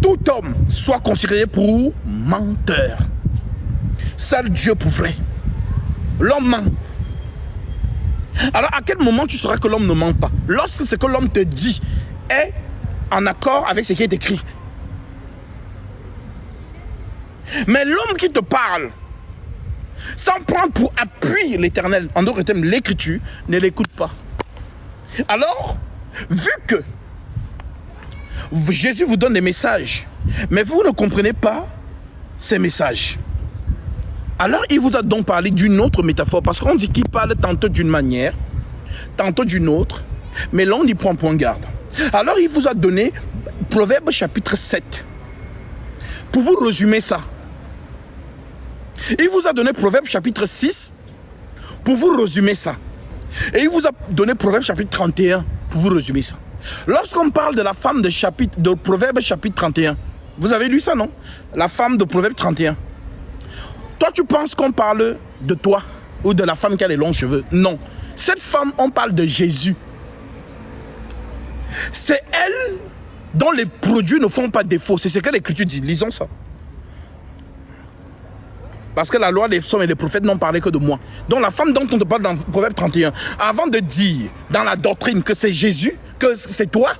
tout homme soit considéré pour menteur. Seul Dieu pour vrai. L'homme ment. Alors à quel moment tu sauras que l'homme ne ment pas? Lorsque ce que l'homme te dit est en accord avec ce qui est écrit. Mais l'homme qui te parle sans prendre pour appui l'Éternel, en d'autres termes l'écriture, ne l'écoute pas. Alors, vu que Jésus vous donne des messages, mais vous ne comprenez pas ces messages, alors il vous a donc parlé d'une autre métaphore, parce qu'on dit qu'il parle tantôt d'une manière, tantôt d'une autre, mais là on y prend point garde. Alors il vous a donné Proverbe chapitre 7. Pour vous résumer ça, il vous a donné Proverbe chapitre 6 pour vous résumer ça. Et il vous a donné Proverbe chapitre 31 pour vous résumer ça. Lorsqu'on parle de la femme de Proverbe chapitre 31, vous avez lu ça, non? La femme de Proverbe 31. Toi, tu penses qu'on parle de toi ou de la femme qui a les longs cheveux? Non. Cette femme, on parle de Jésus. C'est elle dont les produits ne font pas défaut. C'est ce que l'Écriture dit. Lisons ça. Parce que la loi des psaumes et des prophètes n'ont parlé que de moi. Donc la femme dont on te parle dans Proverbe 31, avant de dire dans la doctrine que c'est Jésus, que c'est toi,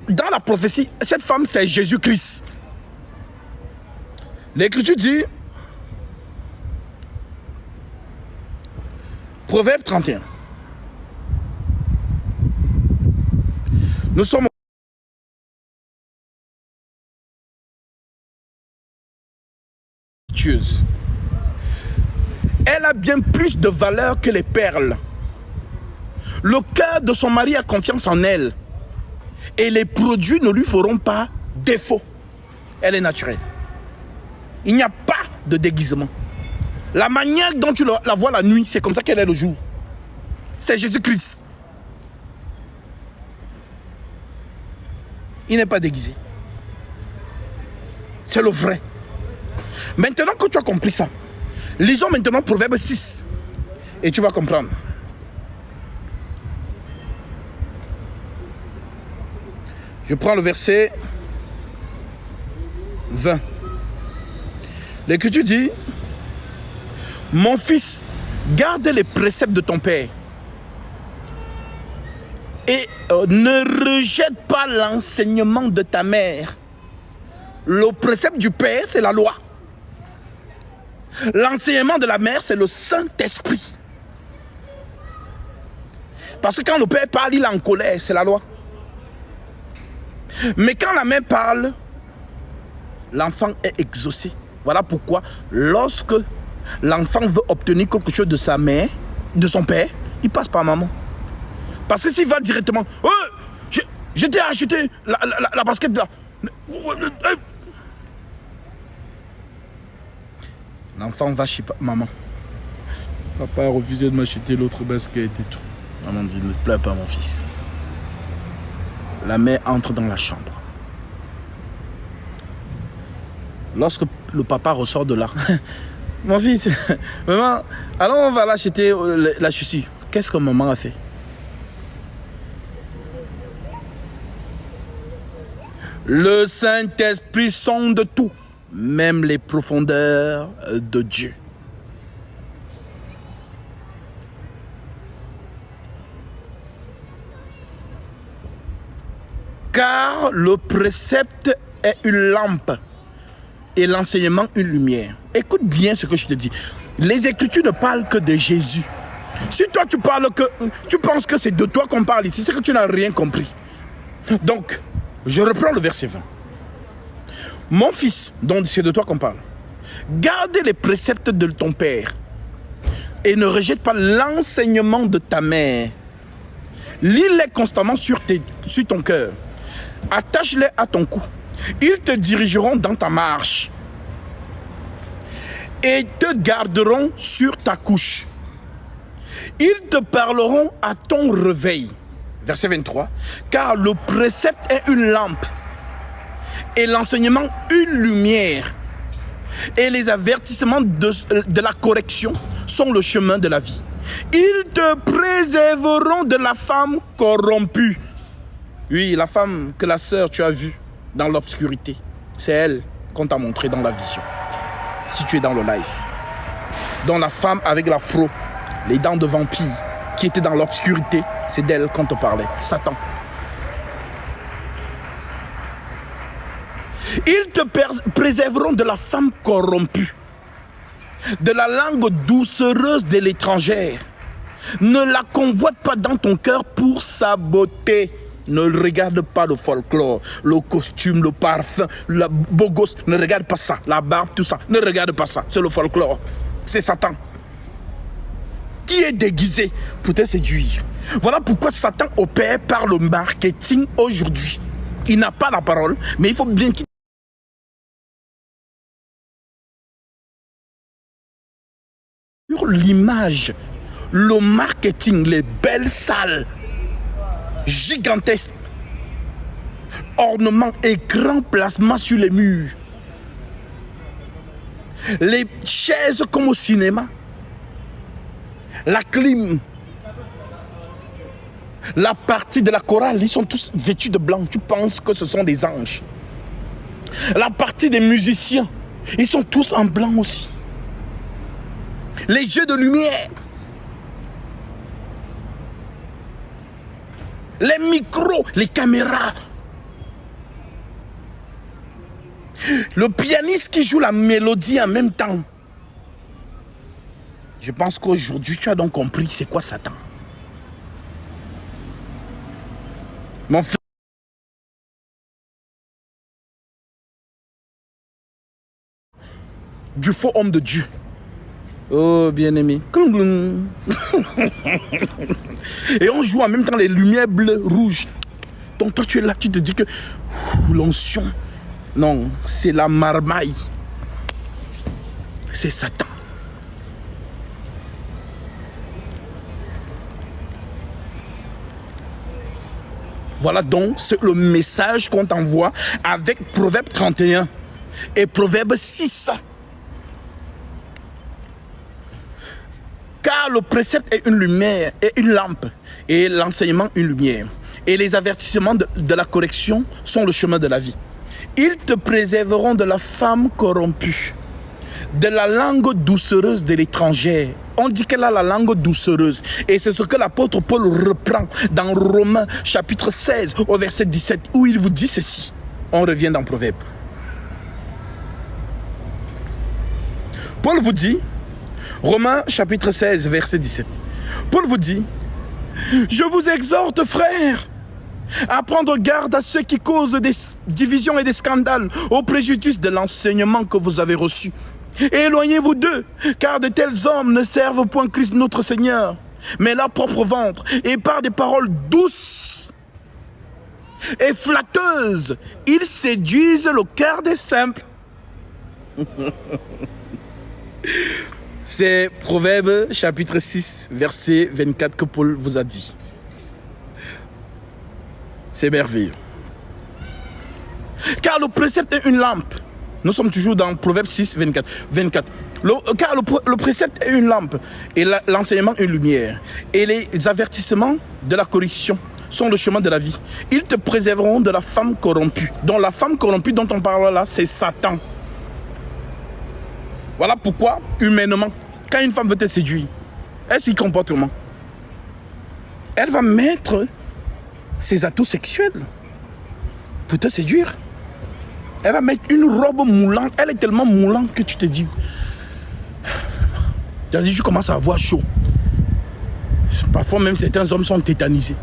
dans la prophétie, cette femme c'est Jésus-Christ. L'Écriture dit, Proverbe 31. Nous sommes elle a bien plus de valeur que les perles. Le cœur de son mari a confiance en elle. Et les produits ne lui feront pas défaut. Elle est naturelle. Il n'y a pas de déguisement. La manière dont tu la vois la nuit, c'est comme ça qu'elle est le jour. C'est Jésus-Christ. Il n'est pas déguisé. C'est le vrai. Maintenant que tu as compris ça, lisons maintenant Proverbe 6 et tu vas comprendre. Je prends le verset 20. L'Écriture dit, mon fils, garde les préceptes de ton père et ne rejette pas l'enseignement de ta mère. Le précepte du père, c'est la loi. L'enseignement de la mère, c'est le Saint-Esprit. Parce que quand le père parle, il est en colère, c'est la loi. Mais quand la mère parle, l'enfant est exaucé. Voilà pourquoi, lorsque l'enfant veut obtenir quelque chose de sa mère, de son père, il passe par maman. Parce que s'il va directement, oh, je t'ai acheté la basket là. L'enfant va chez maman. Papa a refusé de m'acheter l'autre basket et tout. Maman dit, ne pleure pas mon fils. La mère entre dans la chambre. Lorsque le papa ressort de là, mon fils, maman, alors on va l'acheter la chaussure. Qu'est-ce que maman a fait? Le Saint-Esprit sonde tout, même les profondeurs de Dieu. Car le précepte est une lampe et l'enseignement une lumière. Écoute bien ce que je te dis. Les Écritures ne parlent que de Jésus. Si toi tu penses que c'est de toi qu'on parle ici, c'est que tu n'as rien compris. Donc, je reprends le verset 20. Mon fils, donc c'est de toi qu'on parle, garde les préceptes de ton père et ne rejette pas l'enseignement de ta mère. Lis-les constamment sur ton cœur. Attache-les à ton cou. Ils te dirigeront dans ta marche et te garderont sur ta couche. Ils te parleront à ton réveil. Verset 23. Car le précepte est une lampe et l'enseignement une lumière. Et les avertissements de la correction sont le chemin de la vie. Ils te préserveront de la femme corrompue. Oui, la femme que la sœur tu as vue dans l'obscurité. C'est elle qu'on t'a montré dans la vision. Si tu es dans le live. Dans la femme avec l'afro, les dents de vampire, qui était dans l'obscurité, c'est d'elle qu'on te parlait. Satan. Ils te préserveront de la femme corrompue, de la langue doucereuse de l'étrangère. Ne la convoite pas dans ton cœur pour sa beauté. Ne regarde pas le folklore, le costume, le parfum, le beau gosse. Ne regarde pas ça, la barbe, tout ça. Ne regarde pas ça, c'est le folklore. C'est Satan qui est déguisé pour te séduire. Voilà pourquoi Satan opère par le marketing aujourd'hui. Il n'a pas la parole, mais il faut bien qu'il sur l'image, le marketing, les belles salles gigantesques, ornements et grands placements sur les murs, les chaises comme au cinéma, la clim, la partie de la chorale, ils sont tous vêtus de blanc, tu penses que ce sont des anges. La partie des musiciens, ils sont tous en blanc aussi. Les jeux de lumière, les micros, les caméras, le pianiste qui joue la mélodie en même temps. Je pense qu'aujourd'hui, tu as donc compris c'est quoi Satan. Mon frère, du faux homme de Dieu. Oh, bien-aimé. Et on joue en même temps les lumières bleues, rouges. Donc toi, tu es là, tu te dis que l'onction, non, c'est la marmaille. C'est Satan. Voilà donc c'est le message qu'on t'envoie avec Proverbe 31 et Proverbe 6. Car le précepte est une lumière et une lampe, et l'enseignement une lumière. Et les avertissements de la correction sont le chemin de la vie. Ils te préserveront de la femme corrompue, de la langue doucereuse de l'étranger. On dit qu'elle a la langue doucereuse. Et c'est ce que l'apôtre Paul reprend dans Romains chapitre 16 au verset 17, où il vous dit ceci. On revient dans Proverbe. Paul vous dit, Romains chapitre 16 verset 17. Paul vous dit, je vous exhorte frères, à prendre garde à ceux qui causent des divisions et des scandales au préjudice de l'enseignement que vous avez reçu. Et éloignez-vous d'eux, car de tels hommes ne servent point Christ notre Seigneur, mais leur propre ventre, et par des paroles douces et flatteuses, ils séduisent le cœur des simples. C'est Proverbe chapitre 6, verset 24 que Paul vous a dit. C'est merveilleux. Car le précepte est une lampe. Nous sommes toujours dans Proverbe 6, 24. Car le précepte est une lampe et l'enseignement une lumière. Et les avertissements de la correction sont le chemin de la vie. Ils te préserveront de la femme corrompue. Donc la femme corrompue dont on parle là, c'est Satan. Voilà pourquoi, humainement, quand une femme veut te séduire, elle s'y comporte comment? Elle va mettre ses atouts sexuels pour te séduire. Elle va mettre une robe moulante. Elle est tellement moulante que tu te dis... Tu commences à avoir chaud. Parfois même certains hommes sont tétanisés.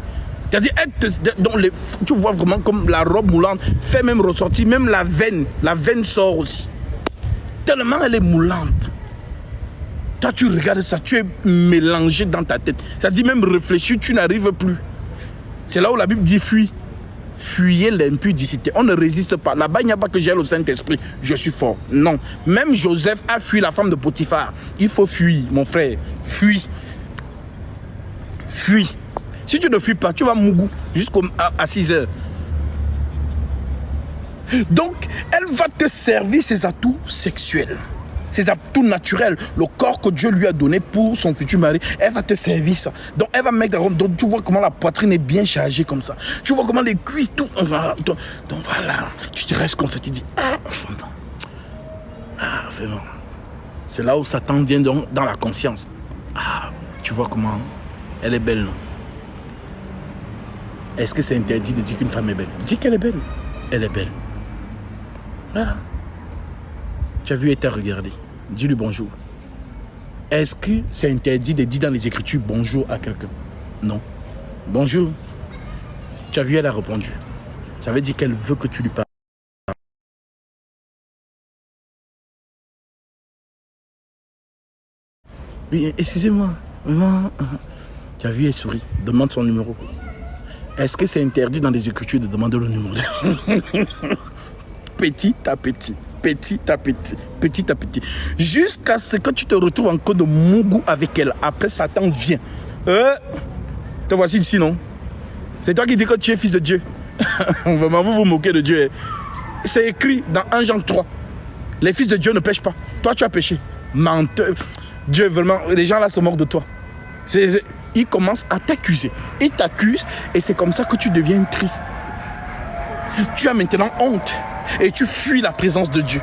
Tu vois vraiment comme la robe moulante fait même ressortir, même la veine sort aussi. Tellement elle est moulante. Toi tu regardes ça, tu es mélangé dans ta tête. Ça dit même réfléchir, tu n'arrives plus. C'est là où la Bible dit fuis. Fuyez l'impudicité. On ne résiste pas. Là-bas, il n'y a pas que j'ai le Saint-Esprit. Je suis fort. Non. Même Joseph a fui la femme de Potiphar. Il faut fuir, mon frère. Fuis. Fuis. Si tu ne fuis pas, tu vas mougou jusqu'à 6 heures. Donc, elle va te servir ses atouts sexuels. Ses atouts naturels, le corps que Dieu lui a donné pour son futur mari, elle va te servir ça. Donc elle va mettre, donc tu vois comment la poitrine est bien chargée comme ça. Tu vois comment les cuisses, tout. Donc voilà, tu te restes comme ça, tu dis, vraiment. C'est là où Satan vient dans la conscience. Tu vois comment elle est belle, non? Est-ce que c'est interdit de dire qu'une femme est belle? Dis qu'elle est belle. Elle est belle. Voilà. Tu as vu et t'as regardé. Dis-lui bonjour. Est-ce que c'est interdit de dire dans les Écritures bonjour à quelqu'un? Non. Bonjour. Tu as vu, elle a répondu. Ça veut dire qu'elle veut que tu lui parles. Oui, excusez-moi. Tu as vu, elle sourit. Demande son numéro. Est-ce que c'est interdit dans les Écritures de demander le numéro? Petit à petit. Petit à petit, petit à petit, jusqu'à ce que tu te retrouves en code de mougou avec elle. Après, Satan vient. Te voici ici, non? C'est toi qui dis que tu es fils de Dieu. Vraiment, vous vous moquez de Dieu. C'est écrit dans 1 Jean 3. Les fils de Dieu ne pêchent pas. Toi, tu as péché. Menteur. Dieu, vraiment, les gens là se moquent de toi. Ils commencent à t'accuser. Ils t'accusent et c'est comme ça que tu deviens triste. Tu as maintenant honte. Et tu fuis la présence de Dieu.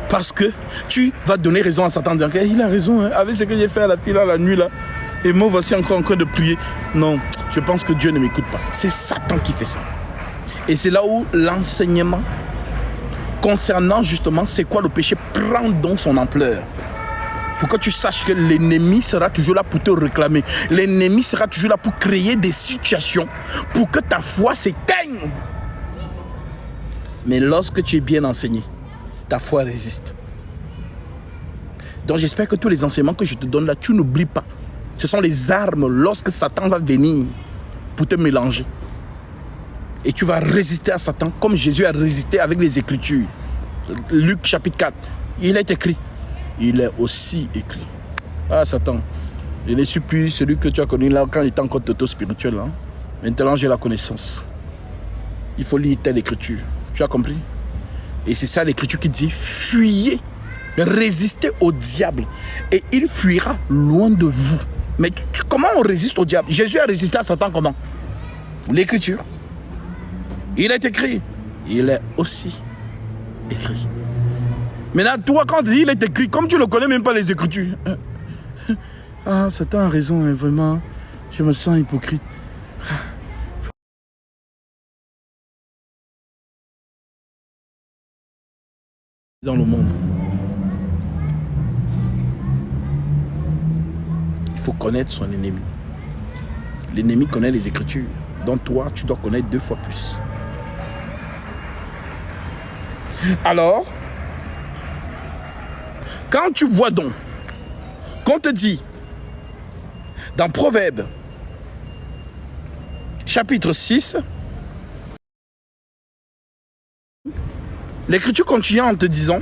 Parce que tu vas donner raison à Satan. Dire il a raison, hein, avec ce que j'ai fait à la fille là, la nuit là. Et moi voici encore en train de prier. Non, je pense que Dieu ne m'écoute pas. C'est Satan qui fait ça. Et c'est là où l'enseignement concernant justement c'est quoi le péché prend donc son ampleur. Pour que tu saches que l'ennemi sera toujours là pour te réclamer. L'ennemi sera toujours là pour créer des situations pour que ta foi s'éteigne. Mais lorsque tu es bien enseigné, ta foi résiste. Donc j'espère que tous les enseignements que je te donne là, tu n'oublies pas. Ce sont les armes lorsque Satan va venir pour te mélanger. Et tu vas résister à Satan comme Jésus a résisté avec les Écritures. Luc chapitre 4, il est écrit. Il est aussi écrit. Satan, je ne suis plus celui que tu as connu là quand il était encore toto spirituel. Hein. Maintenant j'ai la connaissance. Il faut lire telle écriture. Tu as compris? Et c'est ça l'écriture qui dit, fuyez, résistez au diable et il fuira loin de vous. Mais comment on résiste au diable? Jésus a résisté à Satan comment? L'écriture. Il est écrit. Il est aussi écrit. Maintenant, toi, quand il est écrit, comme tu ne connais même pas les écritures. Satan a raison, hein, vraiment. Je me sens hypocrite. Dans le monde. Il faut connaître son ennemi. L'ennemi connaît les Écritures. Donc toi, tu dois connaître 2 fois plus. Alors, quand tu vois donc qu'on te dit dans Proverbe chapitre 6, l'Écriture continue en te disant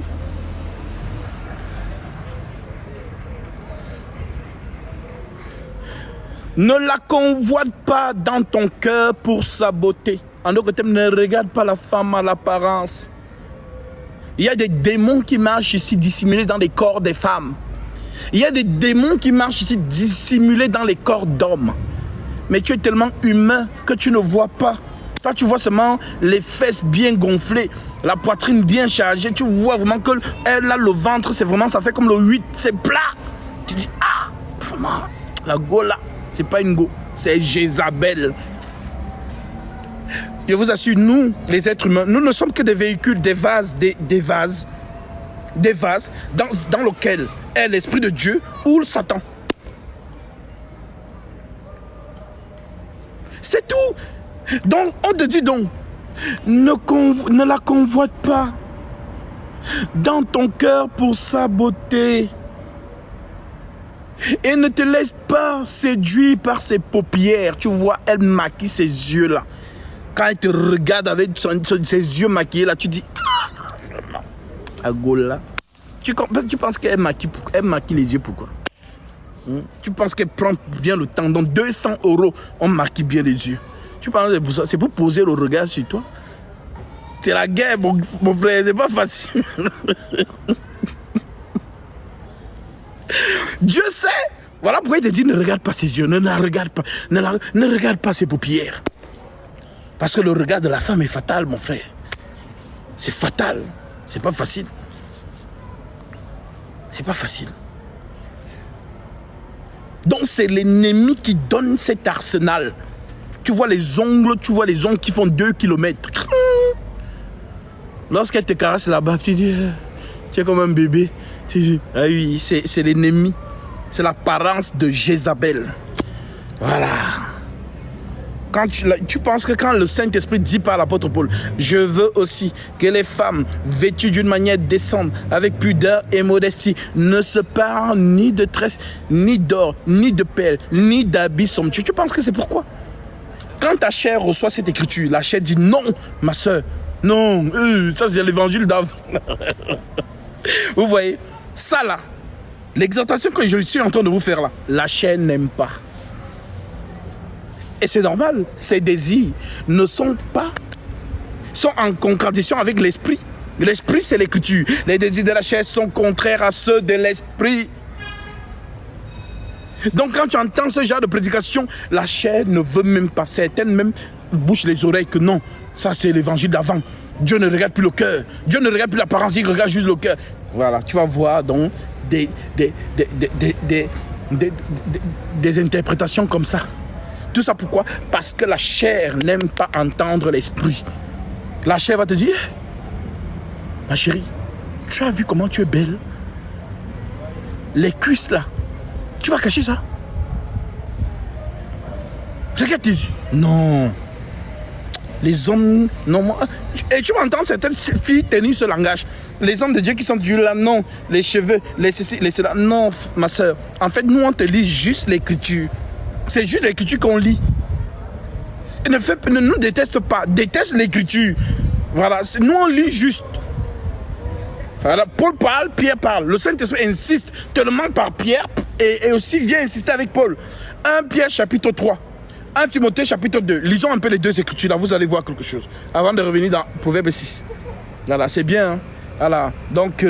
ne la convoite pas dans ton cœur pour sa beauté. En d'autres termes, ne regarde pas la femme à l'apparence. Il y a des démons qui marchent ici dissimulés dans les corps des femmes. Il y a des démons qui marchent ici dissimulés dans les corps d'hommes. Mais tu es tellement humain que tu ne vois pas. Toi, tu vois seulement les fesses bien gonflées, la poitrine bien chargée. Tu vois vraiment que elle a le ventre, c'est vraiment, ça fait comme le 8, c'est plat. Tu dis, vraiment, la go là, c'est pas une go, c'est Jézabel. Je vous assure, nous, les êtres humains, nous ne sommes que des véhicules, des vases dans lesquels est l'Esprit de Dieu ou le Satan. C'est tout. Donc, on te dit donc, ne la convoite pas dans ton cœur pour sa beauté. Et ne te laisse pas séduire par ses paupières. Tu vois, elle maquille ses yeux là. Quand elle te regarde avec ses yeux maquillés là, tu dis, Agola. Tu penses qu'elle maquille les yeux pourquoi? Tu penses qu'elle prend bien le temps. Donc 200 €, on maquille bien les yeux. Tu penses que c'est pour poser le regard sur toi? C'est la guerre, mon frère, c'est pas facile. Dieu sait. Voilà pourquoi il te dit ne regarde pas ses yeux, ne la regarde pas, ne regarde pas ses paupières. Parce que le regard de la femme est fatal, mon frère. C'est fatal. C'est pas facile. C'est pas facile. Donc c'est l'ennemi qui donne cet arsenal. Tu vois les ongles qui font 2 kilomètres. Lorsqu'elle te caresse là-bas, tu dis, tu es comme un bébé. Tu dis, ah oui, c'est l'ennemi. C'est l'apparence de Jézabel. Voilà. Quand tu penses que quand le Saint-Esprit dit par l'apôtre Paul, je veux aussi que les femmes vêtues d'une manière décente, avec pudeur et modestie, ne se parent ni de tresses, ni d'or, ni de perles, ni d'habits somptueux. Tu penses que c'est pourquoi? Quand ta chair reçoit cette écriture, la chair dit non, ma soeur, non, ça c'est l'évangile d'avant. Vous voyez, ça là, l'exhortation que je suis en train de vous faire là, la chair n'aime pas. Et c'est normal, ces désirs ne sont en contradiction avec l'esprit. L'esprit, c'est l'écriture. Les désirs de la chair sont contraires à ceux de l'esprit. Donc quand tu entends ce genre de prédication, la chair ne veut même pas. Certaines même bouchent les oreilles que non, ça c'est l'évangile d'avant. Dieu ne regarde plus le cœur. Dieu ne regarde plus l'apparence, il regarde juste le cœur. Voilà, tu vas voir donc des interprétations comme ça. Tout ça pourquoi? Parce que la chair n'aime pas entendre l'esprit. La chair va te dire, ma chérie, tu as vu comment tu es belle? Les cuisses là, tu vas cacher ça? Regarde tes yeux. Non. Les hommes, non. Et tu vas entendre certaines filles tenir ce langage. Les hommes de Dieu qui sont du là, non. Les cheveux, les ceci, les cela. Non, ma soeur. En fait, nous, on te lit juste l'écriture. C'est juste l'écriture qu'on lit. Ne nous déteste pas. Déteste l'écriture. Voilà. Nous, on lit juste. Voilà. Paul parle, Pierre parle. Le Saint-Esprit insiste tellement par Pierre et aussi vient insister avec Paul. 1 Pierre chapitre 3. 1 Timothée chapitre 2. Lisons un peu les deux écritures là. Vous allez voir quelque chose. Avant de revenir dans Proverbe 6. Voilà. C'est bien. Hein? Voilà. Donc,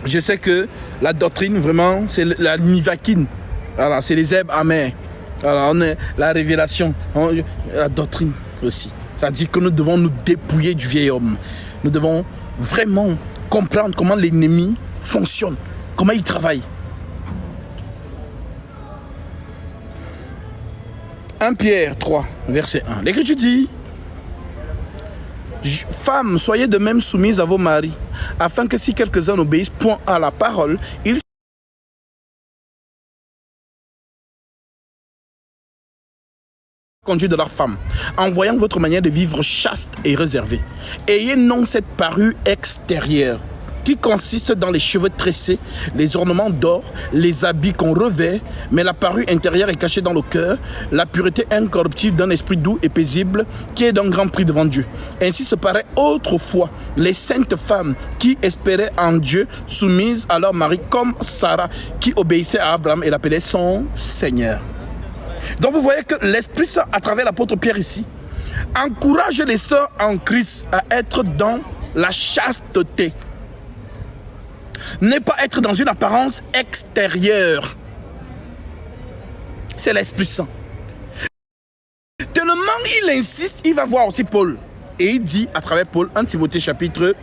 je sais que la doctrine, vraiment, c'est la nivakine. Voilà, c'est les herbes amères. Alors, on est la révélation, la doctrine aussi. Ça dit que nous devons nous dépouiller du vieil homme. Nous devons vraiment comprendre comment l'ennemi fonctionne, comment il travaille. 1 Pierre 3, verset 1. L'Écriture dit, femmes, soyez de même soumises à vos maris, afin que si quelques-uns n'obéissent point à la parole, ils conduire de leurs femmes, en voyant votre manière de vivre chaste et réservée. Ayez non cette parure extérieure qui consiste dans les cheveux tressés, les ornements d'or, les habits qu'on revêt, mais la parure intérieure est cachée dans le cœur, la pureté incorruptible d'un esprit doux et paisible qui est d'un grand prix devant Dieu. Ainsi se paraît autrefois les saintes femmes qui espéraient en Dieu, soumises à leur mari, comme Sarah qui obéissait à Abraham et l'appelait son Seigneur. Donc vous voyez que l'Esprit Saint, à travers l'apôtre Pierre ici, encourage les sœurs en Christ à être dans la chasteté. Ne pas être dans une apparence extérieure. C'est l'Esprit Saint. Tellement il insiste, il va voir aussi Paul. Et il dit à travers Paul, 1 Timothée chapitre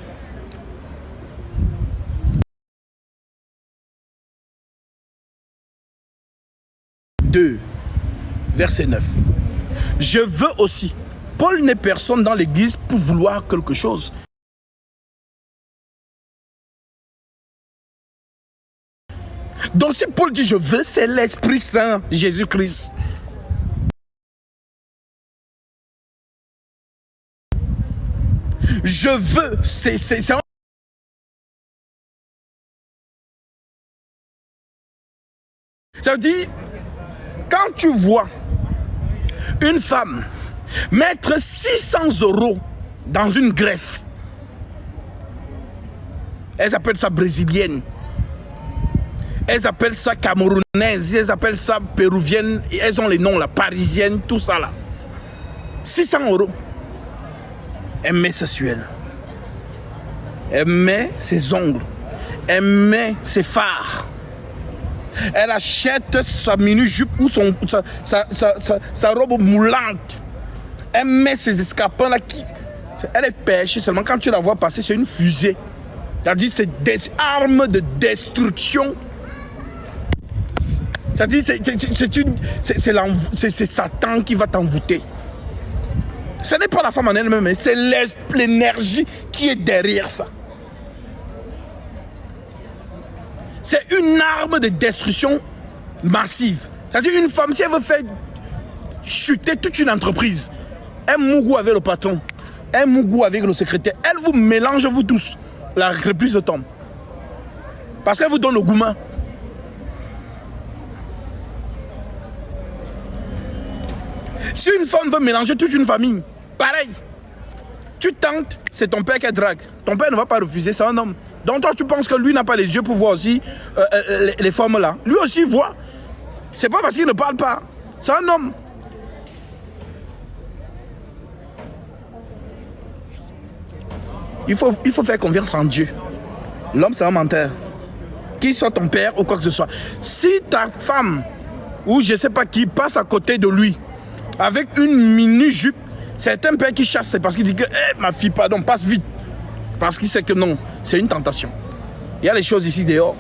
2. Verset 9. Je veux aussi. Paul n'est personne dans l'église pour vouloir quelque chose. Donc si Paul dit je veux, c'est l'Esprit Saint, Jésus-Christ. Je veux, c'est ça veut dire, quand tu vois une femme mettre 600 € dans une greffe, elles appellent ça brésilienne, elles appellent ça camerounaise, elles appellent ça péruvienne, elles ont les noms là, parisienne, tout ça là. 600 €. Elle met ses suels, elle met ses ongles, elle met ses fards, Elle achète sa mini-jupe ou sa robe moulante. Elle met ses escarpins là qui... Elle est perchée seulement. Quand tu la vois passer, c'est une fusée. C'est-à-dire c'est des armes de destruction. C'est-à-dire c'est Satan qui va t'envoûter. Ce n'est pas la femme en elle-même, c'est l'énergie qui est derrière ça. C'est une arme de destruction massive. C'est-à-dire une femme, si elle veut faire chuter toute une entreprise, un mougou avec le patron, un mougou avec le secrétaire, elle vous mélange vous tous. La reprise tombe. Parce qu'elle vous donne le gourmand. Si une femme veut mélanger toute une famille, pareil. Tu tentes, c'est ton père qui drague. Ton père ne va pas refuser, c'est un homme. Donc toi, tu penses que lui n'a pas les yeux pour voir aussi les femmes là. Lui aussi voit. C'est pas parce qu'il ne parle pas. C'est un homme. Il faut faire confiance en Dieu. L'homme, c'est un menteur. Qu'il soit ton père ou quoi que ce soit. Si ta femme, ou je ne sais pas qui, passe à côté de lui, avec une mini-jupe, c'est un père qui chasse. C'est parce qu'il dit que ma fille, pardon, passe vite. Parce qu'il sait que non, c'est une tentation. Il y a les choses ici dehors.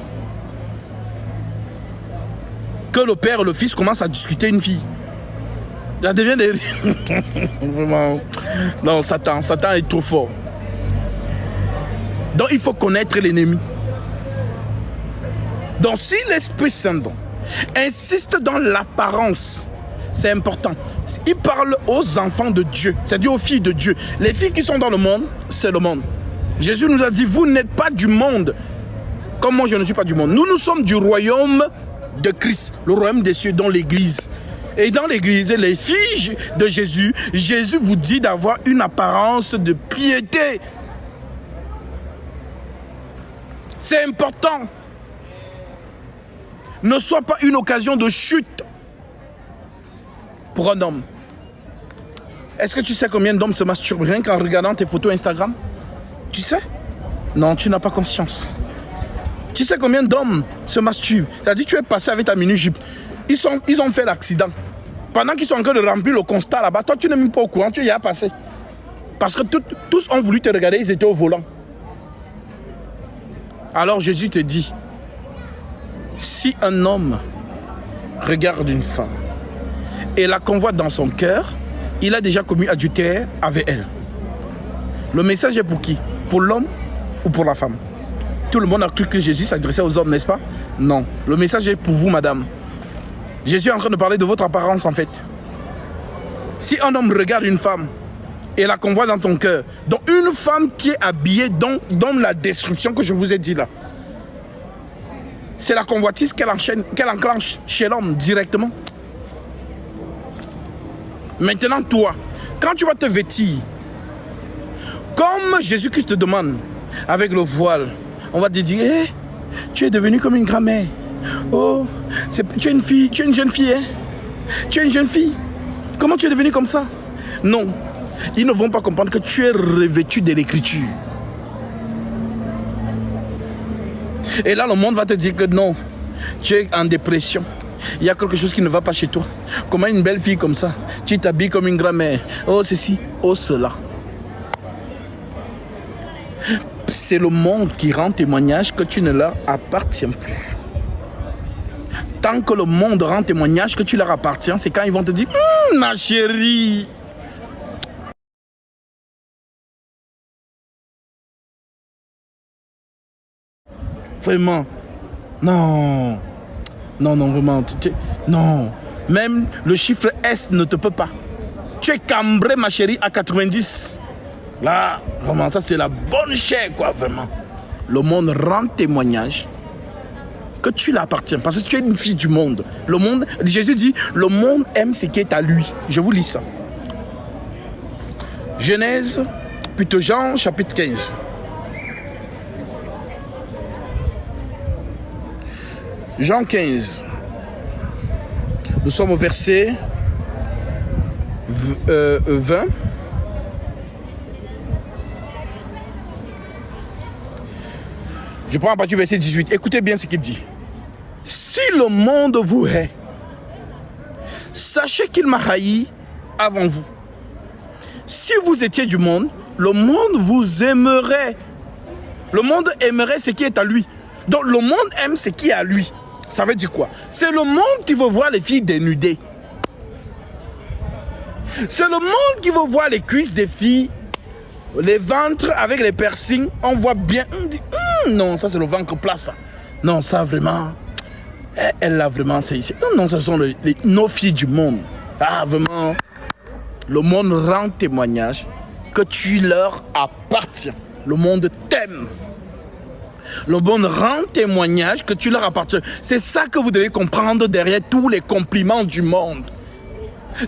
Que le père et le fils commencent à discuter une fille. Ça devient des... Vraiment. Non, Satan est trop fort. Donc il faut connaître l'ennemi. Donc si l'Esprit Saint insiste dans l'apparence, c'est important. Il parle aux enfants de Dieu, c'est-à-dire aux filles de Dieu. Les filles qui sont dans le monde, c'est le monde. Jésus nous a dit, vous n'êtes pas du monde, comme moi je ne suis pas du monde. Nous sommes du royaume de Christ, le royaume des cieux, dans l'église. Et dans l'église, les filles de Jésus, Jésus vous dit d'avoir une apparence de piété. C'est important. Ne soit pas une occasion de chute pour un homme. Est-ce que tu sais combien d'hommes se masturbent rien qu'en regardant tes photos Instagram? Tu sais? Non, tu n'as pas conscience. Tu sais combien d'hommes se masturbent? C'est-à-dire tu es passé avec ta mini-jupe. Ils ont fait l'accident. Pendant qu'ils sont en train de remplir le constat là-bas, toi tu n'es même pas au courant, tu y as passé. Parce que tous ont voulu te regarder, ils étaient au volant. Alors Jésus te dit, si un homme regarde une femme et la convoite dans son cœur, il a déjà commis adultère avec elle. Le message est pour qui? Pour l'homme ou pour la femme? Tout le monde a cru que Jésus s'adressait aux hommes, n'est-ce pas? Non. Le message est pour vous, madame. Jésus est en train de parler de votre apparence, en fait. Si un homme regarde une femme et la convoite dans ton cœur, donc une femme qui est habillée dans la description que je vous ai dit là, c'est la convoitise qu'elle enclenche chez l'homme directement. Maintenant, toi, quand tu vas te vêtir, comme Jésus-Christ te demande, avec le voile, on va te dire, hey, tu es devenue comme une grand-mère. Oh, tu es une fille, tu es une jeune fille, hein? Tu es une jeune fille. Comment tu es devenue comme ça? Non, ils ne vont pas comprendre que tu es revêtu de l'écriture. Et là, le monde va te dire que non, tu es en dépression. Il y a quelque chose qui ne va pas chez toi. Comment une belle fille comme ça, tu t'habilles comme une grand-mère. Oh ceci, oh cela. C'est le monde qui rend témoignage que tu ne leur appartiens plus. Tant que le monde rend témoignage que tu leur appartiens, c'est quand ils vont te dire ma chérie. Vraiment. Non. Non, vraiment. Non. Même le chiffre S ne te peut pas. Tu es cambré, ma chérie, à 90. Là, vraiment, ça c'est la bonne chair, quoi, vraiment. Le monde rend témoignage que tu l'appartiens, parce que tu es une fille du monde. Le monde, Jésus dit, le monde aime ce qui est à lui. Je vous lis ça. Genèse, plutôt Jean, chapitre 15. Jean 15. Nous sommes au verset 20. Je prends à partir du verset 18. Écoutez bien ce qu'il dit. Si le monde vous hait, sachez qu'il m'a haï avant vous. Si vous étiez du monde, le monde vous aimerait. Le monde aimerait ce qui est à lui. Donc le monde aime ce qui est à lui. Ça veut dire quoi? C'est le monde qui veut voir les filles dénudées. C'est le monde qui veut voir les cuisses des filles, les ventres avec les piercings. On voit bien. On dit, non, ça c'est le ventre plat ça. Non, ça vraiment. Elle a vraiment. Non, ce sont nos filles du monde. Ah, vraiment. Le monde rend témoignage que tu leur appartiens. Le monde t'aime. Le monde rend témoignage que tu leur appartiens. C'est ça que vous devez comprendre derrière tous les compliments du monde.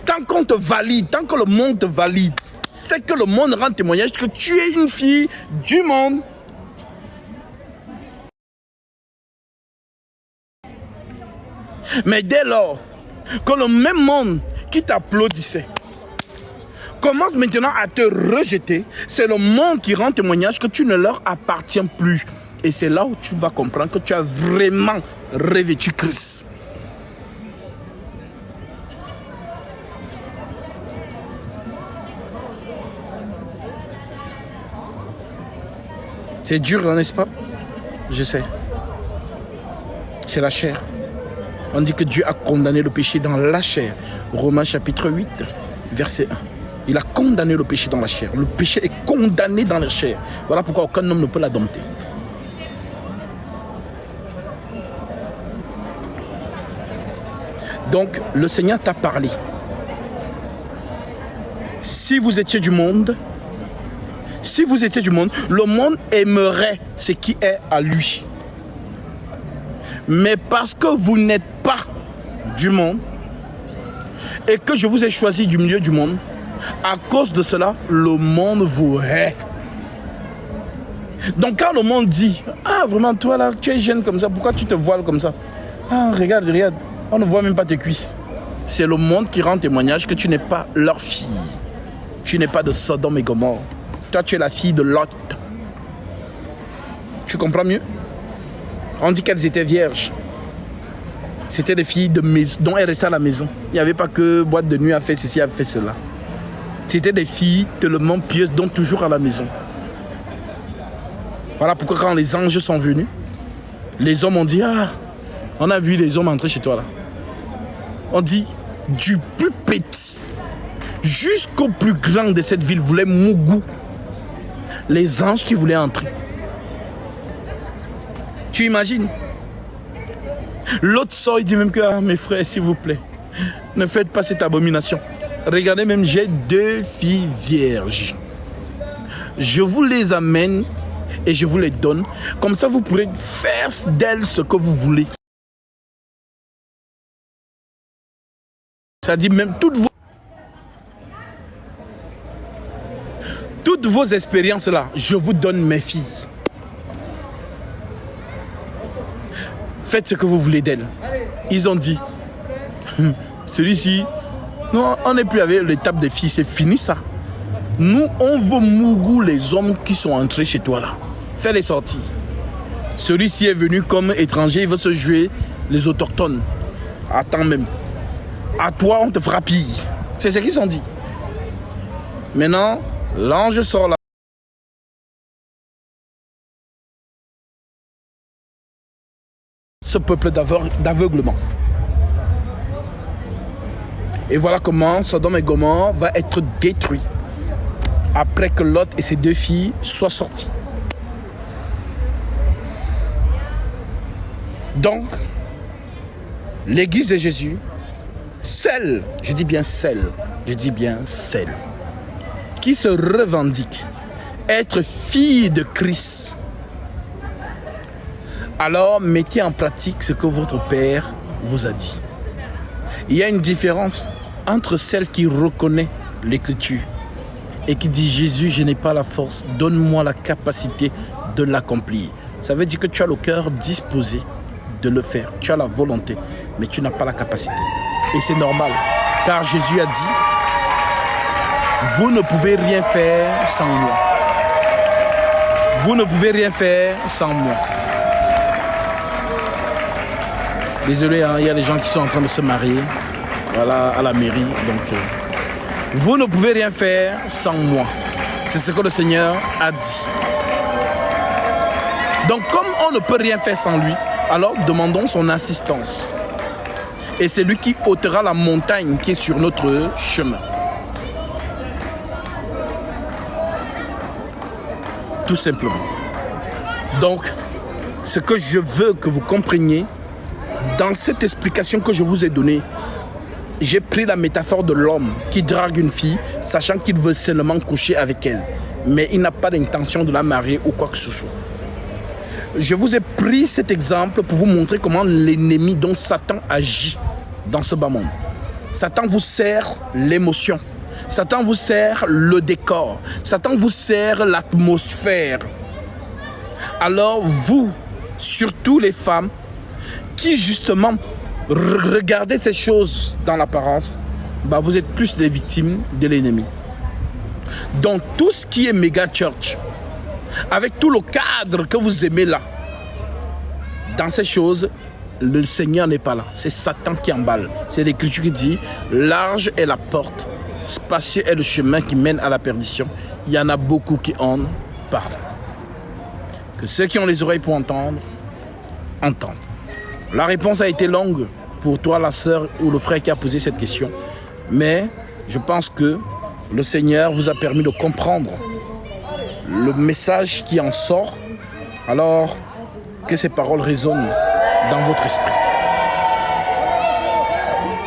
Tant qu'on te valide, tant que le monde te valide, c'est que le monde rend témoignage que tu es une fille du monde. Mais dès lors que le même monde qui t'applaudissait commence maintenant à te rejeter, c'est le monde qui rend témoignage que tu ne leur appartiens plus. Et c'est là où tu vas comprendre que tu as vraiment revêtu Christ. C'est dur, n'est-ce pas? Je sais. C'est la chair. On dit que Dieu a condamné le péché dans la chair. Romains chapitre 8, verset 1. Il a condamné le péché dans la chair. Le péché est condamné dans la chair. Voilà pourquoi aucun homme ne peut l'adopter. Donc, le Seigneur t'a parlé. Si vous étiez du monde, le monde aimerait ce qui est à lui. Mais parce que vous n'êtes pas du monde et que je vous ai choisi du milieu du monde, à cause de cela, le monde vous hait. Donc quand le monde dit, ah vraiment toi là, tu es jeune comme ça, pourquoi tu te voiles comme ça? Ah regarde, on ne voit même pas tes cuisses. C'est le monde qui rend témoignage que tu n'es pas leur fille. Tu n'es pas de Sodome et Gomorrhe. Toi tu es la fille de Lot. Tu comprends mieux? On dit qu'elles étaient vierges. C'était des filles de maison, dont elles restaient à la maison. Il n'y avait pas que boîte de nuit a fait ceci, a fait cela. C'était des filles tellement pieuses, dont toujours à la maison. Voilà pourquoi quand les anges sont venus, les hommes ont dit, ah, on a vu les hommes entrer chez toi là. On dit, du plus petit jusqu'au plus grand de cette ville voulaient Mougou. Les anges qui voulaient entrer. Tu imagines? L'autre sort, il dit même que, ah, mes frères, s'il vous plaît, ne faites pas cette abomination. Regardez même, j'ai 2 filles vierges. Je vous les amène et je vous les donne. Comme ça, vous pourrez faire d'elles ce que vous voulez. Ça dit même toutes vos expériences là, je vous donne mes filles. Faites ce que vous voulez d'elles. Ils ont dit, celui-ci, non, on n'est plus avec l'étape des filles, c'est fini ça. Nous, on veut Mougou les hommes qui sont entrés chez toi là. Fais-les sortir. Celui-ci est venu comme étranger, il veut se jouer les autochtones. Attends même. À toi, on te fera pire. C'est ce qu'ils ont dit. Maintenant, l'ange sort là. Ce peuple d'aveuglement. Et voilà comment Sodome et Gomorrhe va être détruit après que Lot et ses 2 filles soient sortis. Donc, l'église de Jésus, celle, je dis bien celle, qui se revendique être fille de Christ, alors mettez en pratique ce que votre Père vous a dit. Il y a une différence entre celle qui reconnaît l'Écriture et qui dit Jésus, je n'ai pas la force, donne-moi la capacité de l'accomplir. Ça veut dire que tu as le cœur disposé de le faire, tu as la volonté, mais tu n'as pas la capacité. Et c'est normal, car Jésus a dit, vous ne pouvez rien faire sans moi. Vous ne pouvez rien faire sans moi. Désolé, hein, il y a des gens qui sont en train de se marier. Voilà, à la mairie. Donc, vous ne pouvez rien faire sans moi. C'est ce que le Seigneur a dit. Donc, comme on ne peut rien faire sans lui, alors demandons son assistance. Et c'est lui qui ôtera la montagne qui est sur notre chemin. Tout simplement. Donc, ce que je veux que vous compreniez, dans cette explication que je vous ai donnée, j'ai pris la métaphore de l'homme qui drague une fille, sachant qu'il veut seulement coucher avec elle. Mais il n'a pas d'intention de la marier ou quoi que ce soit. Je vous ai pris cet exemple pour vous montrer comment l'ennemi, dont Satan, agit dans ce bas monde. Satan vous sert l'émotion. Satan vous sert le décor. Satan vous sert l'atmosphère. Alors vous, surtout les femmes, qui justement regardez ces choses dans l'apparence, bah vous êtes plus les victimes de l'ennemi. Donc tout ce qui est méga church, avec tout le cadre que vous aimez là, dans ces choses, le Seigneur n'est pas là. C'est Satan qui emballe. C'est l'Écriture qui dit, large est la porte, spacieux est le chemin qui mène à la perdition. Il y en a beaucoup qui en parlent. Que ceux qui ont les oreilles pour entendre, entendent. La réponse a été longue pour toi, la sœur ou le frère qui a posé cette question. Mais je pense que le Seigneur vous a permis de comprendre le message qui en sort. Alors que ces paroles résonnent dans votre esprit.